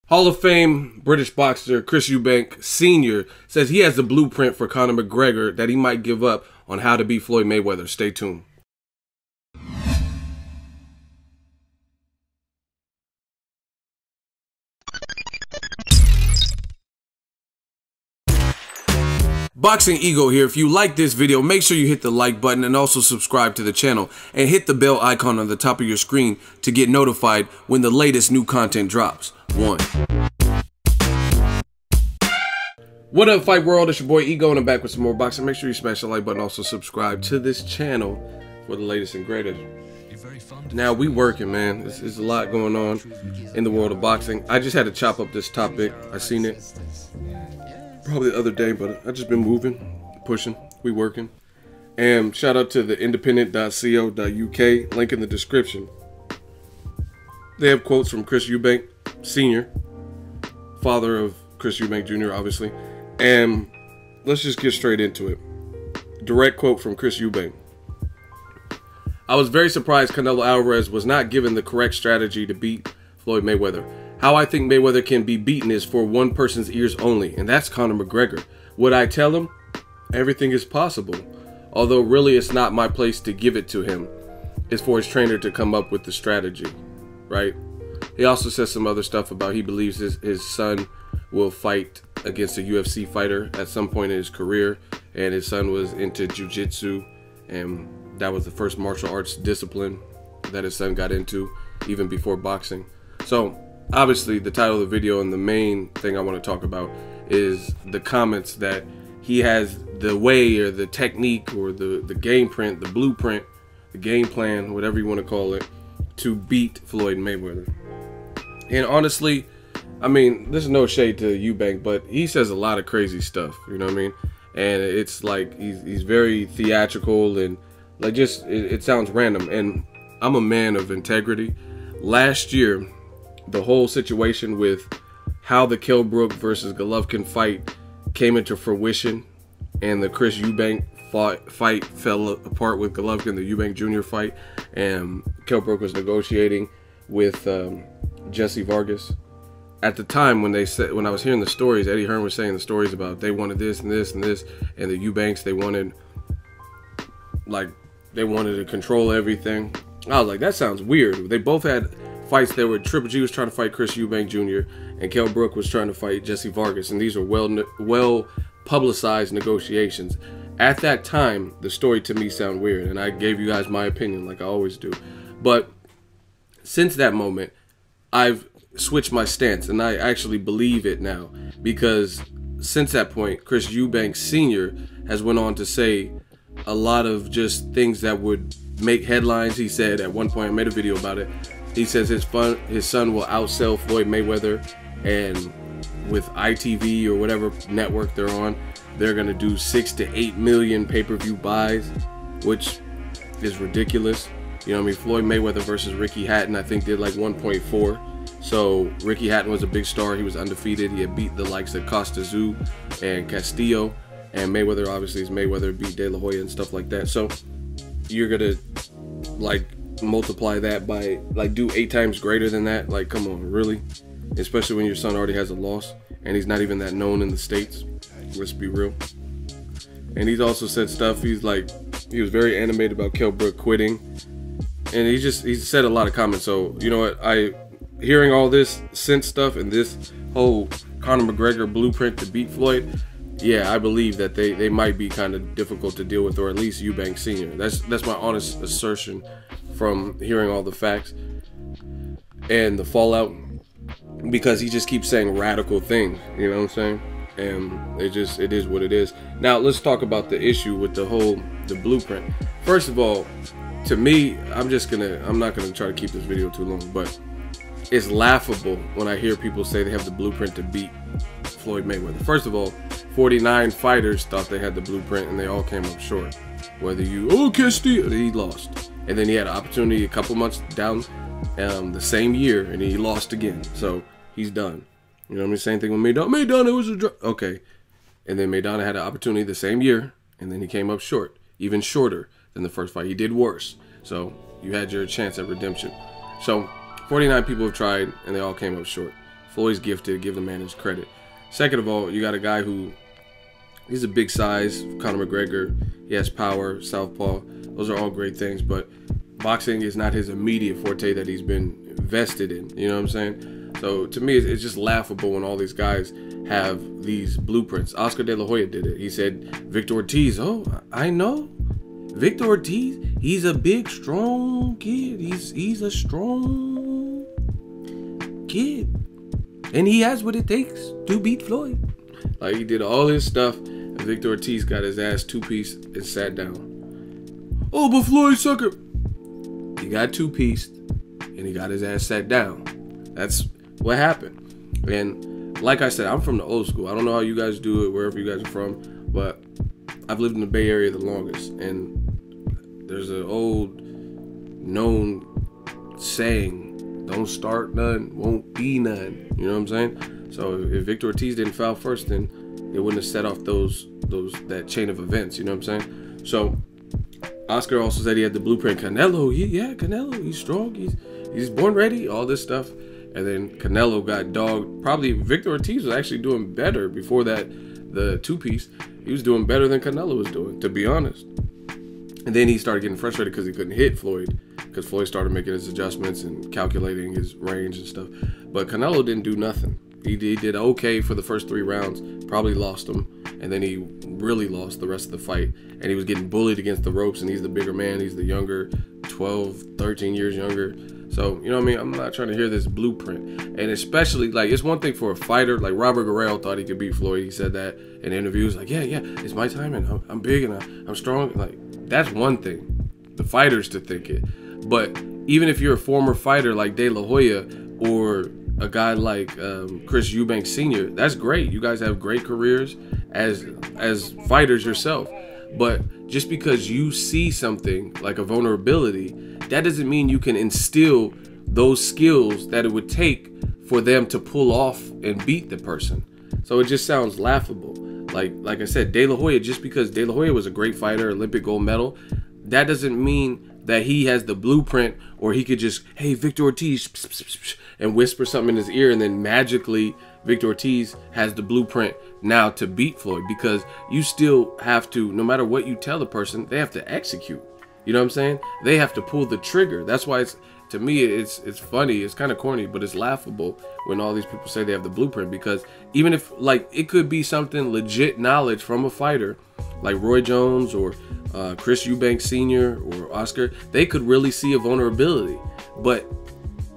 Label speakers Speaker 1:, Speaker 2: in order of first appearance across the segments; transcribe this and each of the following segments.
Speaker 1: Hall of Fame British boxer Chris Eubank Sr. says he has the blueprint for Conor McGregor that he might give up on how to beat Floyd Mayweather. Stay tuned. Boxing Ego here. If you like this video, make sure you hit the like button and also subscribe to the channel and hit the bell icon on the top of your screen to get notified when the latest new content drops. What up, Fight World? It's your boy Ego and I'm back with some more boxing. Make sure you smash the like button, also subscribe to this channel for the latest and greatest. Now we working, man. There's a lot going on in the world of boxing. I just had to chop up this topic. I seen it probably the other day, but I just been moving, pushing, we working. And shout out to the independent.co.uk, link in the description. They have quotes from Chris Eubank Sr., father of Chris Eubank Jr., obviously. And let's just get straight into it. Direct quote from Chris Eubank. I was very surprised Canelo Alvarez was not given the correct strategy to beat Floyd Mayweather. How I think Mayweather can be beaten is for one person's ears only, and that's Conor McGregor. Would I tell him? Everything is possible. Although really it's not my place to give it to him. It's for his trainer to come up with the strategy, right? He also says some other stuff about he believes his son will fight against a UFC fighter at some point in his career, and his son was into jiu-jitsu, and that was the first martial arts discipline that his son got into even before boxing. So obviously the title of the video and the main thing I want to talk about is the comments that he has the way or the technique or the game print, the blueprint, the game plan, whatever you want to call it, to beat Floyd Mayweather. And honestly, I mean, there's no shade to Eubank, but he says a lot of crazy stuff, you know what I mean? And it's like he's very theatrical and like just it sounds random. And I'm a man of integrity. Last year, the whole situation with how the Kell Brook versus Golovkin fight came into fruition, and the Chris Eubank fight fell apart with Golovkin, the Eubank Jr. fight, and Kell Brook was negotiating with Jesse Vargas. At the time when I was hearing the stories, Eddie Hearn was saying the stories about they wanted this and this and this, and the Eubanks they wanted to control everything. I was like, that sounds weird. They both had fights. They were Triple G was trying to fight Chris Eubank Jr. and Kell Brook was trying to fight Jesse Vargas, and these are well publicized negotiations. At that time, the story to me sounded weird, and I gave you guys my opinion like I always do. But since that moment, I've switched my stance, and I actually believe it now, because since that point, Chris Eubank Sr. has went on to say a lot of just things that would make headlines. He said at one point, I made a video about it, he says his son will outsell Floyd Mayweather, and with ITV or whatever network they're on, they're going to do 6 to 8 million pay-per-view buys, which is ridiculous. You know what I mean? Floyd Mayweather versus Ricky Hatton, I think, did like 1.4. So Ricky Hatton was a big star. He was undefeated. He had beat the likes of Costa Tzu and Castillo. And Mayweather, obviously, is Mayweather, beat De La Hoya and stuff like that. So you're going to, like, multiply that by, like, do 8 times greater than that? Like, come on, really? Especially when your son already has a loss and he's not even that known in the States. Let's be real. And he's also said stuff. He's like, he was very animated about Kell Brook quitting. And he said a lot of comments. So, you know what? Hearing all this sense stuff and this whole Conor McGregor blueprint to beat Floyd, yeah, I believe that they might be kind of difficult to deal with, or at least Eubank Sr. That's my honest assertion from hearing all the facts and the fallout, because he just keeps saying radical things, you know what I'm saying? And it is what it is. Now let's talk about the issue with the blueprint. First of all, to me, I'm not gonna try to keep this video too long, but it's laughable when I hear people say they have the blueprint to beat Floyd Mayweather. First of all, 49 fighters thought they had the blueprint and they all came up short. Whether Castillo, he lost. And then he had an opportunity a couple months down the same year and he lost again. So he's done. You know what I mean? Same thing with Maidana. Maidana was a draw. Okay. And then Maidana had an opportunity the same year and then he came up short. Even shorter than the first fight. He did worse. So you had your chance at redemption. So 49 people have tried and they all came up short. Floyd's gifted. Give the man his credit. Second of all, you got a guy who, he's a big size, Conor McGregor. He has power, southpaw. Those are all great things, but boxing is not his immediate forte that he's been invested in. You know what I'm saying? So to me, it's just laughable when all these guys have these blueprints. Oscar De La Hoya did it. He said, Victor Ortiz, oh, I know. Victor Ortiz, he's a big, strong kid. He's a strong kid. And he has what it takes to beat Floyd. Like, he did all his stuff, and Victor Ortiz got his ass two-pieced and sat down. Oh, but Floyd sucker. He got two-pieced, and he got his ass sat down. That's what happened. And like I said, I'm from the old school. I don't know how you guys do it, wherever you guys are from, but I've lived in the Bay Area the longest, and there's an old known saying, don't start none, won't be none. You know what I'm saying? So if Victor Ortiz didn't foul first, then it wouldn't have set off that chain of events. You know what I'm saying? So Oscar also said he had the blueprint. Canelo, yeah, Canelo, he's strong. He's born ready, all this stuff. And then Canelo got dogged. Probably Victor Ortiz was actually doing better before that, the two-piece. He was doing better than Canelo was doing, to be honest. And then he started getting frustrated because he couldn't hit Floyd, because Floyd started making his adjustments and calculating his range and stuff. But Canelo didn't do nothing. He did okay for the first 3 rounds, probably lost them, and then he really lost the rest of the fight. And he was getting bullied against the ropes, and he's the bigger man. He's the younger, 12, 13 years younger. So, you know what I mean? I'm not trying to hear this blueprint. And especially, like, it's one thing for a fighter. Like, Robert Guerrero thought he could beat Floyd. He said that in interviews. Like, yeah, it's my time, and I'm big, and I'm strong. Like, that's one thing. The fighters to think it. But even if you're a former fighter like De La Hoya or a guy like Chris Eubank Sr., that's great. You guys have great careers as fighters yourself. But just because you see something like a vulnerability, that doesn't mean you can instill those skills that it would take for them to pull off and beat the person. So it just sounds laughable. Like I said, De La Hoya, just because De La Hoya was a great fighter, Olympic gold medal, that doesn't mean that he has the blueprint, or he could just, hey, Victor Ortiz, and whisper something in his ear, and then magically Victor Ortiz has the blueprint now to beat Floyd. Because you still have to, no matter what you tell the person, they have to execute. You know what I'm saying? They have to pull the trigger. That's why to me, it's funny. It's kind of corny, but it's laughable when all these people say they have the blueprint. Because even if, like, it could be something legit knowledge from a fighter like Roy Jones or Chris Eubank Sr. or Oscar, they could really see a vulnerability. But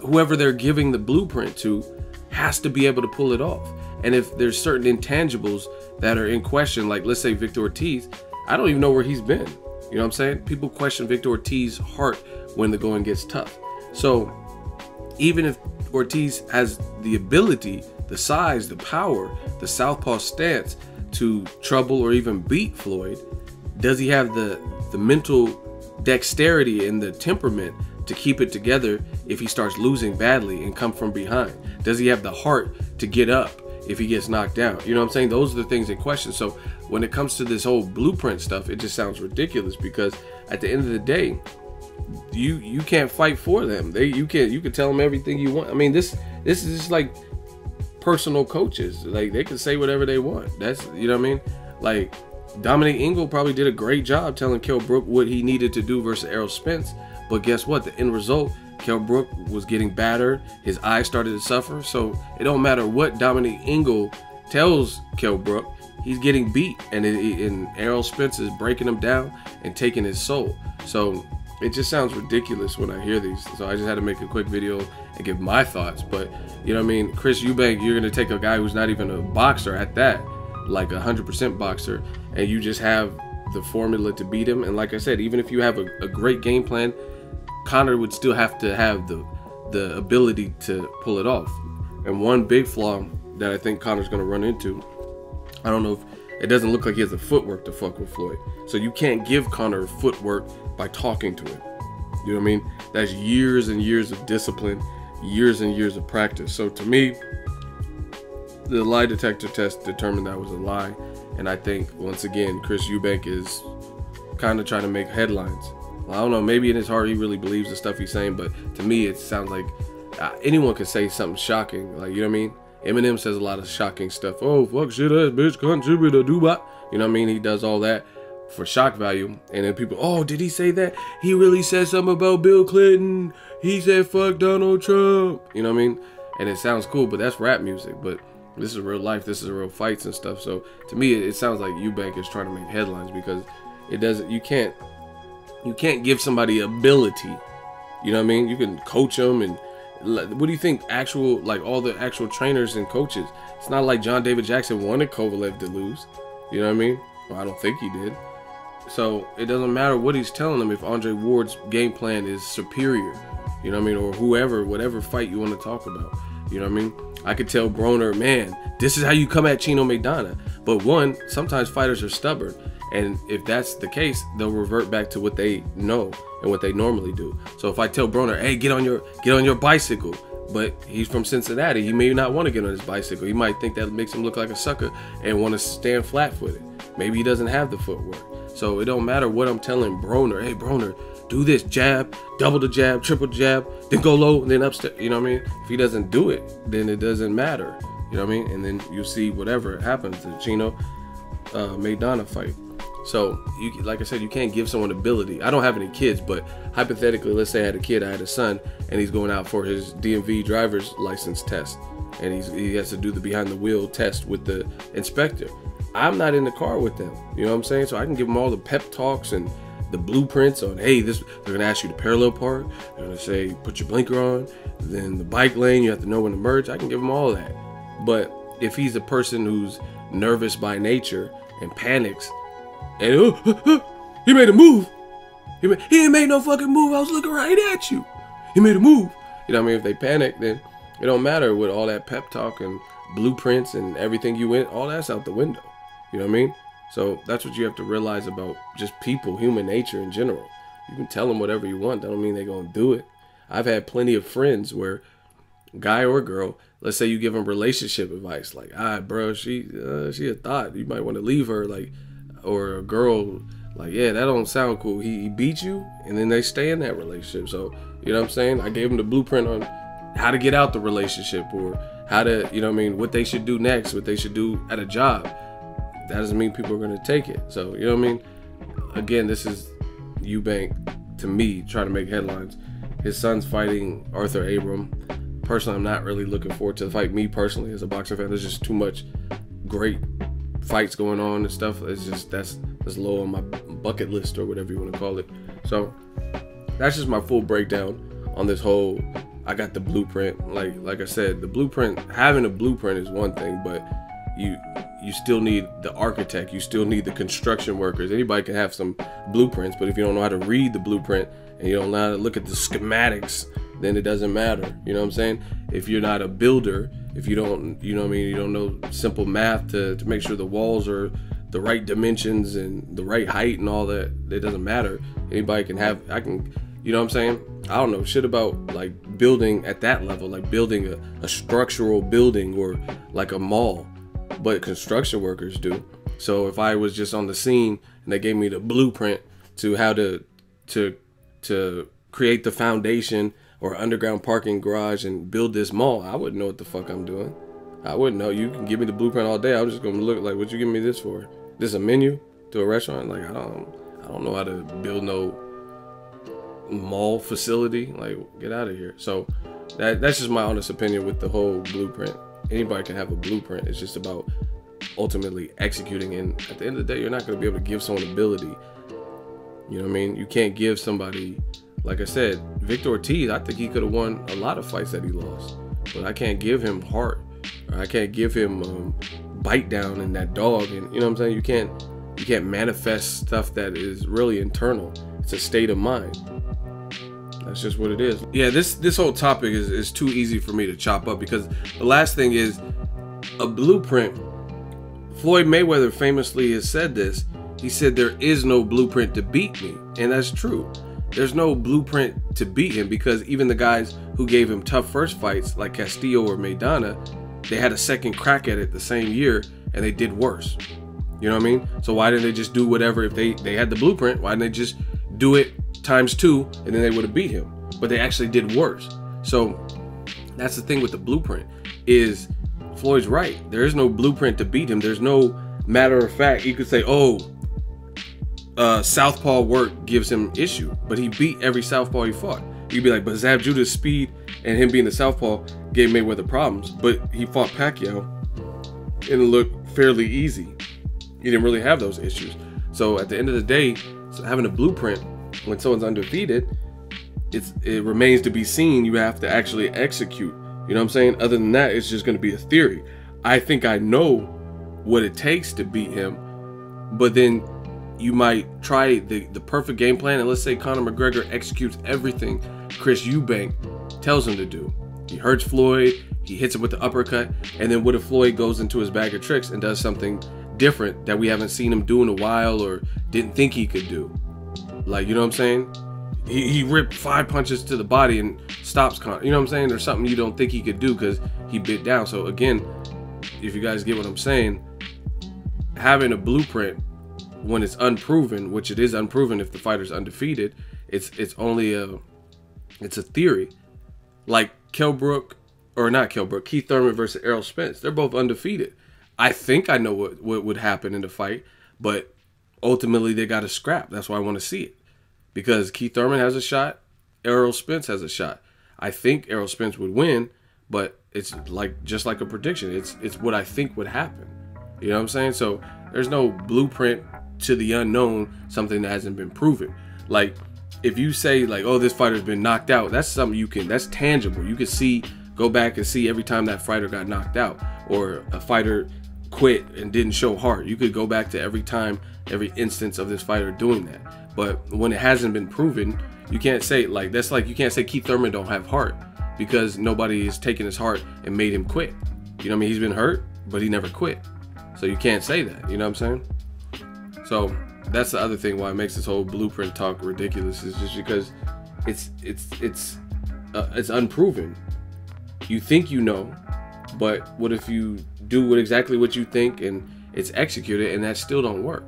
Speaker 1: whoever they're giving the blueprint to has to be able to pull it off. And if there's certain intangibles that are in question, like let's say Victor Ortiz, I don't even know where he's been. You know what I'm saying? People question Victor Ortiz's heart when the going gets tough. So even if Ortiz has the ability, the size, the power, the southpaw stance to trouble or even beat Floyd, does he have the mental dexterity and the temperament to keep it together if he starts losing badly and come from behind? Does he have the heart to get up if he gets knocked down? You know what I'm saying? Those are the things in question. So when it comes to this whole blueprint stuff, it just sounds ridiculous, because at the end of the day, you can't fight for them. You can tell them everything you want. I mean, this is just like personal coaches. Like, they can say whatever they want. That's, you know what I mean? Like, Dominic Ingle probably did a great job telling Kell Brook what he needed to do versus Errol Spence. But guess what? The end result, Kell Brook was getting battered. His eyes started to suffer. So it don't matter what Dominic Ingle tells Kell Brook, he's getting beat. And Errol Spence is breaking him down and taking his soul. So it just sounds ridiculous when I hear these. So I just had to make a quick video and give my thoughts. But, you know what I mean? Chris Eubank, you're going to take a guy who's not even a boxer at that, like 100% boxer, and you just have the formula to beat him. And like I said, even if you have a great game plan, Conor would still have to have the ability to pull it off. And one big flaw that I think Conor's going to run into, I don't know if it doesn't look like he has the footwork to fuck with Floyd. So you can't give Conor footwork by talking to him. You know what I mean? That's years and years of discipline, years and years of practice. So to me, the lie detector test determined that was a lie. And I think, once again, Chris Eubank is kind of trying to make headlines. Well, I don't know, maybe in his heart he really believes the stuff he's saying, but to me it sounds like anyone could say something shocking. Like, you know what I mean? Eminem says a lot of shocking stuff. Oh, fuck shit ass bitch, contributor, do-bot. You know what I mean? He does all that for shock value. And then people, oh, did he say that? He really said something about Bill Clinton. He said fuck Donald Trump. You know what I mean? And it sounds cool, but that's rap music. But this is real life. This is real fights and stuff. So to me, it sounds like Eubank is trying to make headlines, because it doesn't. You can't give somebody ability. You know what I mean? You can coach them, and what do you think? Actual, like, all the actual trainers and coaches. It's not like John David Jackson wanted Kovalev to lose. You know what I mean? Well, I don't think he did. So it doesn't matter what he's telling them if Andre Ward's game plan is superior. You know what I mean? Or whoever, whatever fight you want to talk about. You know what I mean? I could tell Broner, man, this is how you come at Chino Maidana. But one, sometimes fighters are stubborn. And if that's the case, they'll revert back to what they know and what they normally do. So if I tell Broner, hey, get on your bicycle, but he's from Cincinnati, he may not want to get on his bicycle. He might think that makes him look like a sucker and want to stand flat-footed. Maybe he doesn't have the footwork. So it don't matter what I'm telling Broner. Hey, Broner, do this jab, double the jab, triple jab, then go low, and then upstep. You know what I mean? If he doesn't do it, then it doesn't matter. You know what I mean? And then you see whatever happens, the Chino Maidana fight. So, like I said, you can't give someone ability. I don't have any kids, but hypothetically, let's say I had a kid, I had a son, and he's going out for his DMV driver's license test, and he has to do the behind the wheel test with the inspector. I'm not in the car with them, you know what I'm saying? So I can give them all the pep talks and the blueprints on, hey, they're gonna ask you to parallel park, they're gonna say put your blinker on, then the bike lane, you have to know when to merge. I can give them all that. But if he's a person who's nervous by nature and panics, and he made a move. He ain't made no fucking move. I was looking right at you. He made a move. You know what I mean? If they panic, then it don't matter with all that pep talk and blueprints and everything you went. All that's out the window. You know what I mean? So that's what you have to realize about just people, human nature in general. You can tell them whatever you want. That don't mean they're gonna do it. I've had plenty of friends where, guy or girl, let's say you give them relationship advice, like, bro, she a thought. You might want to leave her, like. Or a girl, like, yeah, that don't sound cool. He beat you, and then they stay in that relationship. So, you know what I'm saying? I gave them the blueprint on how to get out the relationship, or how to, you know what I mean, what they should do next, what they should do at a job. That doesn't mean people are going to take it. So, you know what I mean? Again, this is Eubank, to me, trying to make headlines. His son's fighting Arthur Abram. Personally, I'm not really looking forward to the fight. Me personally, as a boxing fan, there's just too much great fights going on and stuff. It's just that's low on my bucket list, or whatever you want to call it. So that's just my full breakdown on this whole. I got the blueprint. Like I said, the blueprint, having a blueprint is one thing, but you still need the architect. You still need the construction workers. Anybody can have some blueprints, but if you don't know how to read the blueprint and you don't know how to look at the schematics, then it doesn't matter. You know what I'm saying? If you're not a builder, if you don't, you know what I mean, you don't know simple math to make sure the walls are the right dimensions and the right height and all that, it doesn't matter. Anybody can have, you know what I'm saying? I don't know shit about like building at that level, like building a structural building or like a mall, but construction workers do. So if I was just on the scene and they gave me the blueprint to how to create the foundation or underground parking garage and build this mall, I wouldn't know what the fuck I'm doing. I wouldn't know. You can give me the blueprint all day. I'm just gonna look like, what you giving me this for? This a menu to a restaurant? Like, I don't know how to build no mall facility. Like, get out of here. So that's just my honest opinion with the whole blueprint. Anybody can have a blueprint. It's just about ultimately executing. And at the end of the day, you're not gonna be able to give someone ability. You know what I mean? You can't give somebody. Like I said, Victor Ortiz, I think he could have won a lot of fights that he lost. But I can't give him heart. Or I can't give him bite down in that dog. And you know what I'm saying? You can't manifest stuff that is really internal. It's a state of mind. That's just what it is. Yeah, this whole topic is too easy for me to chop up, because the last thing is a blueprint. Floyd Mayweather famously has said this. He said, there is no blueprint to beat me. And that's true. There's no blueprint to beat him, because even the guys who gave him tough first fights, like Castillo or Maidana, they had a second crack at it the same year and they did worse. You know what I mean? So why didn't they just do whatever? If they had the blueprint, why didn't they just do it ×2 and then they would have beat him? But they actually did worse. So that's the thing with the blueprint, is Floyd's right. There is no blueprint to beat him. There's no matter of fact. You could say, oh, southpaw work gives him issue, but he beat every southpaw he fought. You'd be like, but Zab Judah's speed and him being the southpaw gave Mayweather problems, but he fought Pacquiao and it looked fairly easy. He didn't really have those issues. So at the end of the day, having a blueprint when someone's undefeated, it remains to be seen. You have to actually execute. You know what I'm saying? Other than that, it's just going to be a theory. I think I know what it takes to beat him, but then you might try the perfect game plan, and let's say Conor McGregor executes everything Chris Eubank tells him to do. He hurts Floyd, he hits him with the uppercut, and then what if Floyd goes into his bag of tricks and does something different that we haven't seen him do in a while or didn't think he could do? Like, you know what I'm saying? He ripped 5 punches to the body and stops Conor. You know what I'm saying? There's something you don't think he could do because he bit down. So again, if you guys get what I'm saying, having a blueprint when it's unproven, which it is unproven if the fighter's undefeated, it's only it's a theory. Like Keith Thurman versus Errol Spence, they're both undefeated. I think I know what would happen in the fight, but ultimately they got to scrap. That's why I want to see it, because Keith Thurman has a shot, Errol Spence has a shot. I think Errol Spence would win, but it's like just like a prediction. It's what I think would happen. You know what I'm saying? So there's no blueprint to the unknown, something that hasn't been proven. Like if you say like, oh, this fighter's been knocked out, that's something that's tangible. You can see, go back and see every time that fighter got knocked out, or a fighter quit and didn't show heart. You could go back to every time, every instance of this fighter doing that. But when it hasn't been proven, you can't say like, that's like, you can't say Keith Thurman don't have heart, because nobody has taken his heart and made him quit. You know what I mean? He's been hurt, but he never quit. So you can't say that, you know what I'm saying? So that's the other thing why it makes this whole blueprint talk ridiculous, is just because it's unproven. You think you know, but what if you do exactly what you think and it's executed and that still don't work?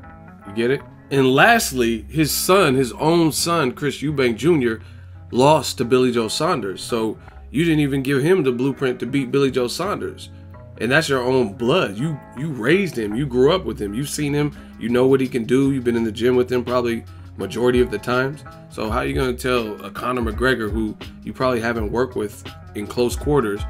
Speaker 1: You get it? And lastly, his son, his own son, Chris Eubank Jr., lost to Billy Joe Saunders. So you didn't even give him the blueprint to beat Billy Joe Saunders. And that's your own blood. You raised him. You grew up with him. You've seen him. You know what he can do. You've been in the gym with him probably majority of the times. So how are you going to tell a Conor McGregor, who you probably haven't worked with in close quarters,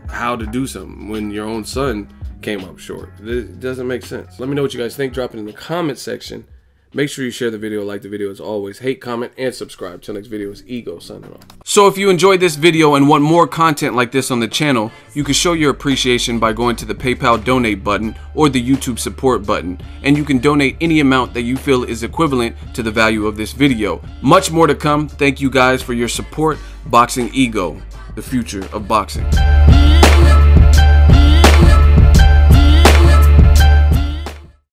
Speaker 1: how to do something when your own son came up short? It doesn't make sense. Let me know what you guys think. Drop it in the comment section. Make sure you share the video, like the video as always. Hate, comment, and subscribe. Till next video is Ego signing off. So if you enjoyed this video and want more content like this on the channel, you can show your appreciation by going to the PayPal donate button or the YouTube support button. And you can donate any amount that you feel is equivalent to the value of this video. Much more to come. Thank you guys for your support. Boxing Ego, the future of boxing.